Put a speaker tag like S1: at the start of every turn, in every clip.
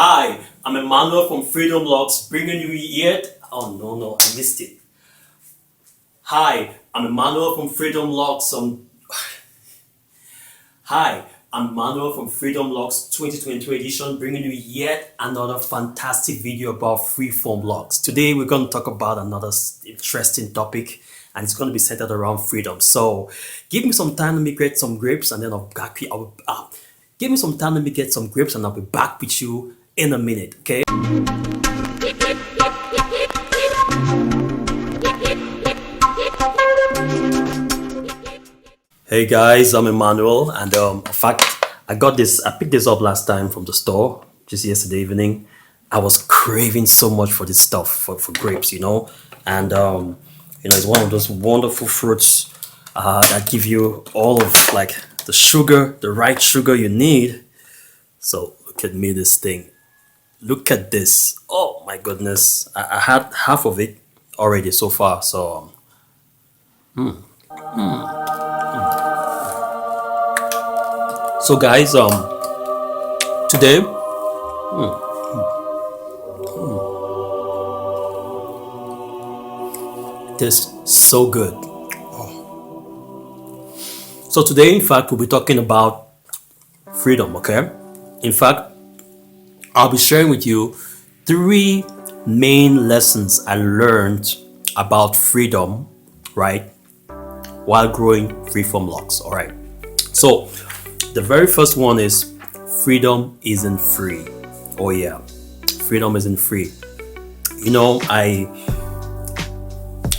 S1: Hi, I'm Emmanuel from Freeform Locs, bringing you yet. Oh no, I missed it. Hi, I'm Emmanuel from Freeform Locs. Hi, I'm Emmanuel from Freeform Locs 2022 edition, bringing you yet another fantastic video about Freeform Locs. Today we're going to talk about another interesting topic, and it's going to be centered around freedom. So, give me some time. Let me get some grapes, and then give me some time. Let me get some grapes, and I'll be back with you in a minute. Okay. Hey guys, I'm Emmanuel, and in fact, I picked this up last time from the store, just yesterday evening. I was craving so much for this stuff, for grapes, and it's one of those wonderful fruits that give you all of like the sugar, the right sugar you need. So look at me, this thing. Look at this. Oh my goodness. I had half of it already so far. So so guys, today tastes so good. So today, in fact, we'll be talking about freedom, okay? In fact, I'll be sharing with you 3 main lessons I learned about freedom, right, while growing Freeform Locs, all right? So, the very first one is freedom isn't free. Oh yeah, freedom isn't free. I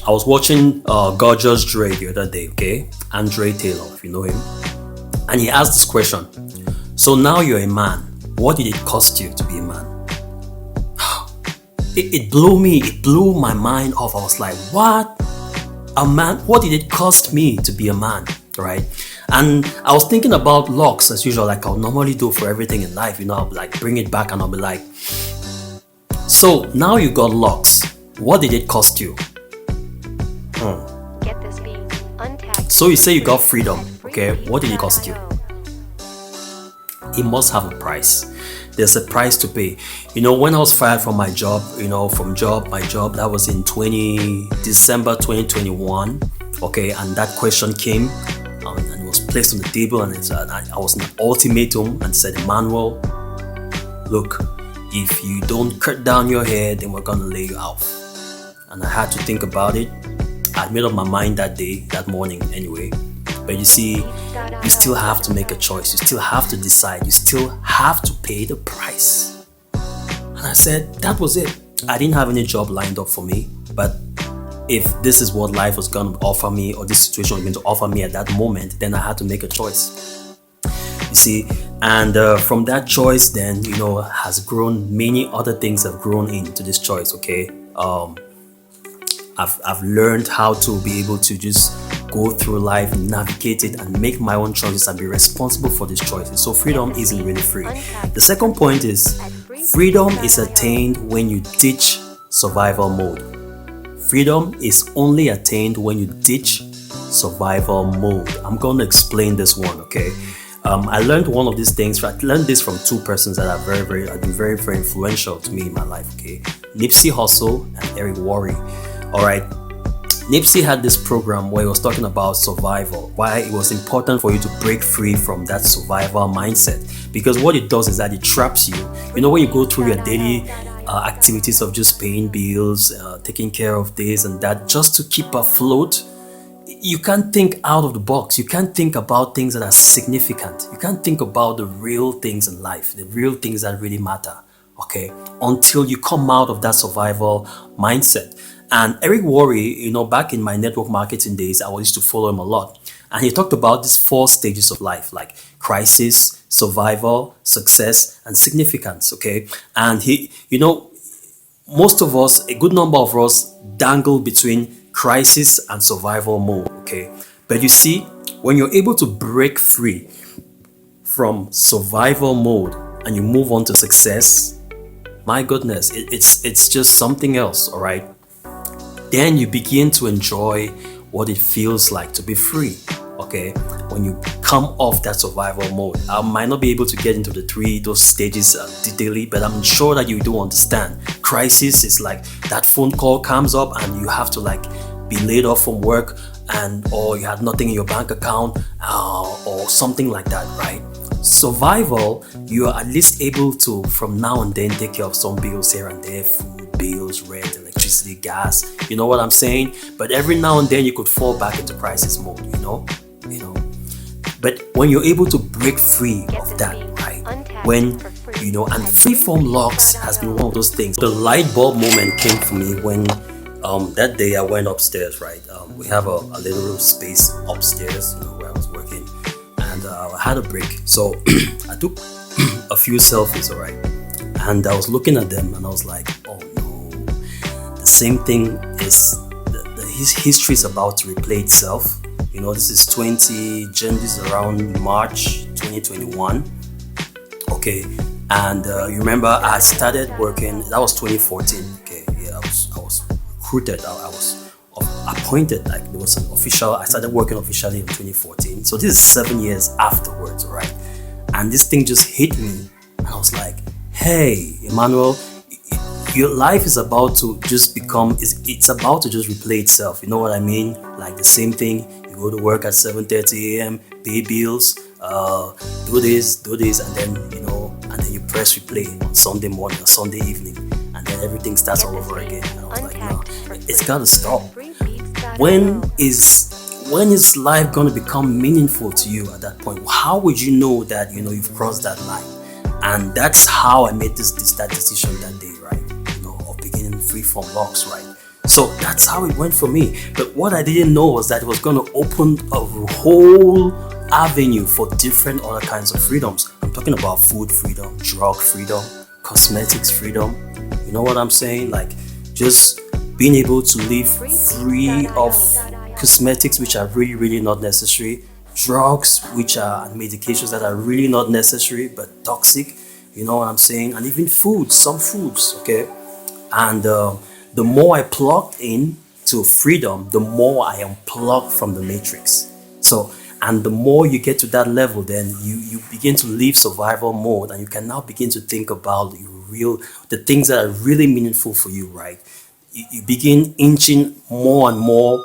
S1: was watching Gorgeous Dre the other day, okay? Andre Taylor, if you know him. And he asked this question. So now you're a man. What did it cost you to be a man? It blew my mind off. I was like, what? A man? What did it cost me to be a man? Right? And I was thinking about locks as usual, like I'll normally do for everything in life. I'll be like, bring it back and I'll be like, so now you got locks. What did it cost you?
S2: Get this beat. Untapped.
S1: So you say you got freedom, okay? What did it cost you? It must have a price. There's a price to pay. When I was fired from my job, my job, that was in December 2021, okay? And that question came and it was placed on the table, and I was an ultimatum and said, Emmanuel, look, if you don't cut down your hair, then we're gonna lay you off. And I had to think about it. I made up my mind that morning anyway. But you see, you still have to make a choice. You still have to decide. You still have to pay the price. And I said, that was it. I didn't have any job lined up for me. But if this is what life was going to offer me, or this situation was going to offer me at that moment, then I had to make a choice. You see, and from that choice then, has grown, many other things have grown into this choice, okay? I've learned how to be able to just go through life, navigate it, and make my own choices and be responsible for these choices. So freedom isn't really free. The second point is freedom is attained when you ditch survival mode. Freedom is only attained when you ditch survival mode. I'm going to explain this one, okay? I learned one of these things. I learned this from 2 persons that have been very, very influential to me in my life, okay? Nipsey Hussle and Eric Worre. All right. Nipsey had this program where he was talking about survival, why it was important for you to break free from that survival mindset. Because what it does is that it traps you. When you go through your daily activities of just paying bills, taking care of this and that, just to keep afloat, you can't think out of the box. You can't think about things that are significant. You can't think about the real things in life, the real things that really matter, okay, until you come out of that survival mindset. And Eric Worre, back in my network marketing days, I used to follow him a lot. And he talked about these 4 stages of life, like crisis, survival, success, and significance, okay? And most of us, a good number of us, dangle between crisis and survival mode, okay? But you see, when you're able to break free from survival mode and you move on to success, my goodness, it's just something else, all right? Then you begin to enjoy what it feels like to be free, Okay, when you come off that survival mode, I might not be able to get into those stages detailedly, but I'm sure that you do understand. Crisis is like that phone call comes up and you have to like be laid off from work, or you had nothing in your bank account, or something like that, right? Survival, you are at least able to from now and then take care of some bills here and there, food bills, rent, electricity, gas, you know what I'm saying? But every now and then you could fall back into crisis mode, you know. But when you're able to break free of that, right? When and Freeform Locs has been one of those things. The light bulb moment came for me when that day I went upstairs, right? We have a little space upstairs, where I was working, and I had a break. So I took a few selfies, alright? And I was looking at them and I was like, oh no, the same thing is, his history is about to replay itself. This is this is around March 2021. Okay, and you remember I started working, that was 2014. Okay, yeah, I was recruited, I was appointed, like there was an official, I started working officially in 2014. So this is 7 years afterwards, right? And this thing just hit me and I was like, hey, Emmanuel, your life is about to just become, it's about to just replay itself. You know what I mean? Like the same thing, you go to work at 7:30 a.m., pay bills, do this, and then, and then you press replay on Sunday morning or Sunday evening, and then everything starts all over again. And I was like, no, it's gotta stop. When is life gonna become meaningful to you at that point? How would you know that, you've crossed that line? And that's how I made that decision that day, right? Of beginning Freeform Locs, right? So that's how it went for me. But what I didn't know was that it was going to open a whole avenue for different other kinds of freedoms. I'm talking about food freedom, drug freedom, cosmetics freedom. You know what I'm saying? Like just being able to live free of cosmetics which are really, really not necessary, drugs which are medications that are really not necessary but toxic, you know what I'm saying? And even some foods, okay? And the more I plug in to freedom, the more I unplug from the matrix. So, and the more you get to that level, then you begin to leave survival mode, and you can now begin to think about the things that are really meaningful for you, right? You begin inching more and more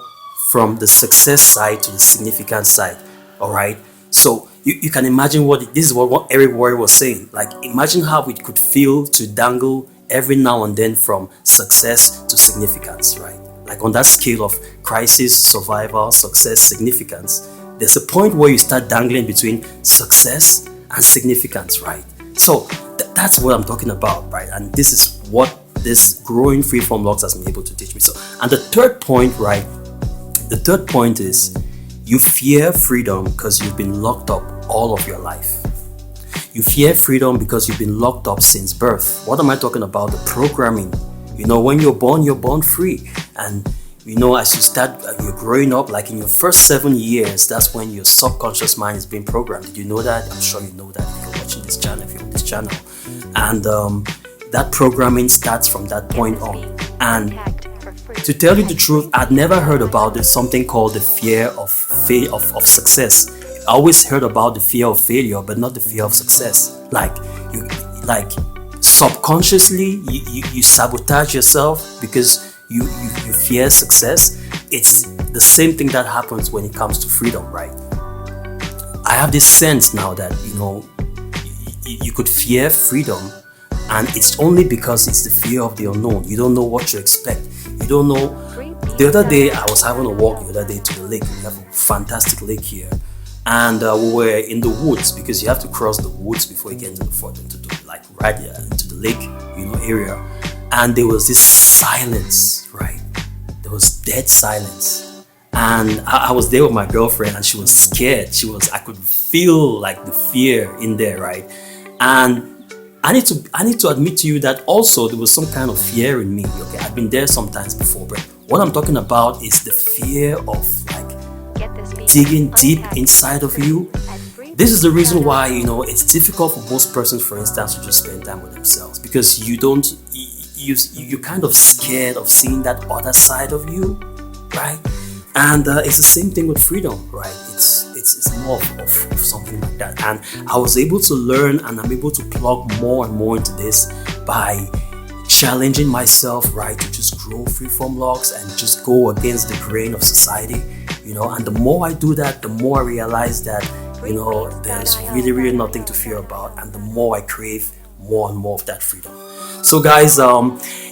S1: from the success side to the significant side. All right. So you can imagine this is what Eric Worre was saying. Like, imagine how it could feel to dangle every now and then from success to significance, right? Like on that scale of crisis, survival, success, significance, there's a point where you start dangling between success and significance, right? So that's what I'm talking about, right? And this is what this growing Freeform Locs has been able to teach me. So, and the third point, right? The third point is, you fear freedom because you've been locked up all of your life. You fear freedom because you've been locked up since birth. What am I talking about? The programming. When you're born free. And, as you're growing up, like in your first 7 years, that's when your subconscious mind is being programmed. Did you know that? I'm sure you know that if you're watching this channel, if you're on this channel. And that programming starts from that point on. And to tell you the truth, I'd never heard about this, something called the fear of success. I always heard about the fear of failure, but not the fear of success. Like subconsciously, you sabotage yourself because you fear success. It's the same thing that happens when it comes to freedom, right? I have this sense now that, you could fear freedom, and it's only because it's the fear of the unknown. You don't know what to expect. You don't know. The other day, I was having a walk to the lake. We have a fantastic lake here. And we were in the woods, because you have to cross the woods before you get into the lake, area. And there was this silence, right? There was dead silence. And I was there with my girlfriend, and she was scared. I could feel like the fear in there, right? And I need to admit to you that also there was some kind of fear in me. Okay, I've been there sometimes before, but what I'm talking about is the fear of digging deep inside of you. This is the reason why it's difficult for most persons, for instance, to just spend time with themselves, because you're kind of scared of seeing that other side of you, right? And it's the same thing with freedom, right? It's it's more of something like that. And I was able to learn, and I'm able to plug more and more into this by challenging myself, right, to just grow Freeform Locs and just go against the grain of society, and the more I do that, the more I realize that, there's really nothing to fear about, and the more I crave more and more of that freedom. So guys,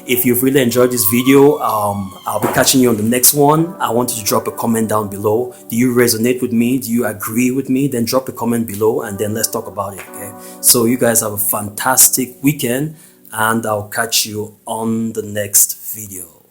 S1: if you've really enjoyed this video, I'll be catching you on the next one. I want you to drop a comment down below. Do you resonate with me? Do you agree with me? Then drop a comment below, and then let's talk about it. Okay, so you guys have a fantastic weekend, and I'll catch you on the next video.